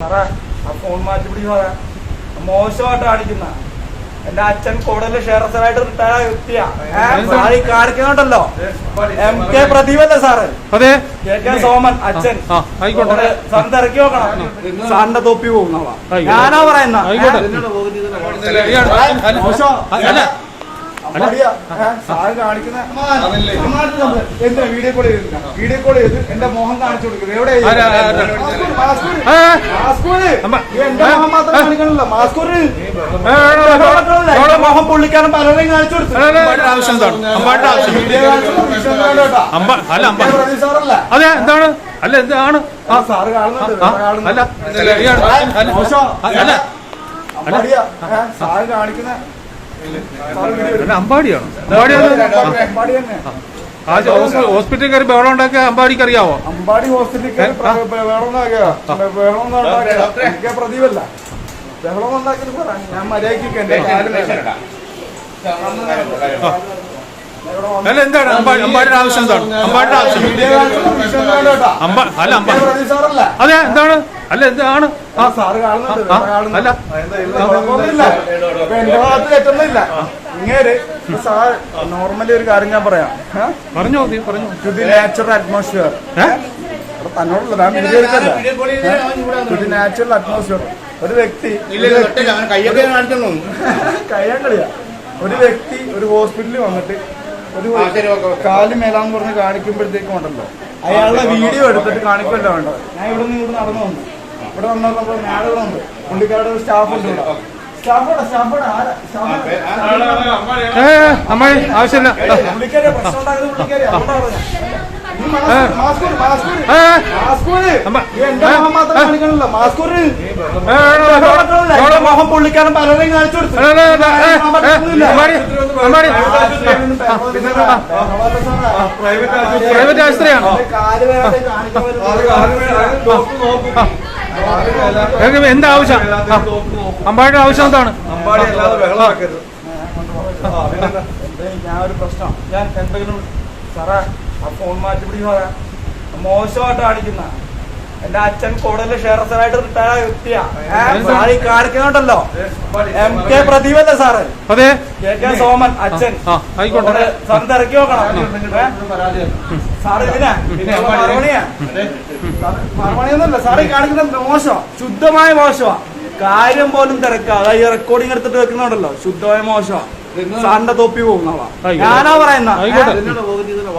സാറേ ആ ഫോൺ മാറ്റിപ്പിടി സാറേ മോശമായിട്ട് കാണിക്കുന്ന എന്റെ അച്ഛൻ കൂടുതൽ ഷെയർസറായിട്ട് റിട്ടയർ വ്യക്തിയാ കാണിക്കുന്നുണ്ടല്ലോ MK പ്രദീപല്ലേ സാറ് അതെ KK സോമൻ അച്ഛൻ സാറിന് തിരക്കി നോക്കണം സാറിന്റെ തൊപ്പി പോകുന്നവ ഞാനാ പറയുന്ന സാറ് കാണിക്കുന്ന എന്താ വീഡിയോ കോൾ ചെയ്ത് എന്റെ മോഹം കാണിച്ചു കൊടുക്കുന്നത് എവിടെ എന്റെ മോഹം മാത്രം കാണിക്കണല്ലോ മാസ്കൂര് മോഹം പുള്ളിക്കാരൻ പലരെയും കാണിച്ചു കൊടുത്തു അതെ എന്താണ് അല്ല എന്താണ് സാറ് കാണുന്നുണ്ട് സാറ് കാണിക്കുന്ന അമ്പാടിയാണോ ഹോസ്പിറ്റലിൽ കയറി ബഹളം ഉണ്ടാക്കിയ അമ്പാടിക്ക് അറിയാവോ? അമ്പാടി ഹോസ്പിറ്റലിൽ കയറി ബഹളം ഉണ്ടാക്കിയ പ്രദീപല്ല ബഹളം ഉണ്ടാക്കിയത് ഞാൻ മര്യാദയ്ക്ക് എന്റെ അല്ല എന്താണ് അമ്പാടിയുടെ ആവശ്യം എന്താണ്? അമ്പാടിയുടെ ആവശ്യം അല്ല അതെ എന്താണ് അല്ല എന്താണ് സാറ് കാണുന്നുണ്ട് അല്ല എന്റെ ഭാഗത്ത് തെറ്റൊന്നുമില്ല ഇങ്ങേര് സാർ നോർമലി ഒരു കാര്യം ഞാൻ പറയാം പറഞ്ഞു ടു ദി നാച്ചുറൽ അറ്റ്മോസ്ഫിയർ തന്നോടുള്ള ഞാൻ വീഡിയോ എടുക്കല്ല ടു ദി നാച്ചുറൽ അറ്റ്മോസ്ഫിയർ ഒരു വ്യക്തി കയ്യാൻ കളിയാ ഒരു വ്യക്തി ഒരു ഹോസ്പിറ്റലിൽ വന്നിട്ട് ഒരു കാല് മേലാന്ന് പറഞ്ഞ് കാണിക്കുമ്പോഴത്തേക്കും ഉണ്ടല്ലോ അയാളുടെ വീഡിയോ എടുത്തിട്ട് കാണിക്കല്ലോ വേണ്ടത് ഞാൻ ഇവിടെ നടന്നു വന്നു ഇവിടെ വന്നപ്പോൾ മാഡമുണ്ട് പുള്ളിക്കാരുടെ ഒരു സ്റ്റാഫ് ഉണ്ട് അമ്മായി ആവശ്യമില്ല പുള്ളിക്കാരെ പ്രശ്നം ഉണ്ടാക്കുന്നത് പുള്ളിക്കാരെ അതുകൊണ്ടാണ് മോഹം പുള്ളിക്കാരൻ പലരെയും കാണിച്ചു കൊടുത്തു പ്രൈവറ്റ് ആശുപത്രിയാണ് എന്താ ആവശ്യം? അമ്പാടിയുടെ ആവശ്യം എന്താണ്? ഞാൻ ഒരു പ്രശ്നം ഞാൻ എന്തെങ്കിലും സാറേ ആ ഫോൺ മാറ്റിപ്പിടി സാറേ മോശമായിട്ട് കാണിക്കുന്ന എന്റെ അച്ഛൻ കൂടുതൽ ഷെയർസറായിട്ട് റിട്ടയർ വ്യക്തിയാ കാണിക്കുന്നുണ്ടല്ലോ MK പ്രദീപല്ലേ സാറ് അതെ KK സോമൻ അച്ഛൻ സാറിന് തിരക്കി നോക്കണം സാറ് മറുപടിയൊന്നുമല്ല സാറ് കാണിക്കുന്നത് മോശം ശുദ്ധമായ മോശമാ കാര്യം പോലും തിരക്കാ ഈ റെക്കോർഡിംഗ് എടുത്തിട്ട് വെക്കുന്നുണ്ടല്ലോ ശുദ്ധമായ മോശമാ സാറിന്റെ തൊപ്പി പോകുന്നവ ഞാനാ പറയുന്ന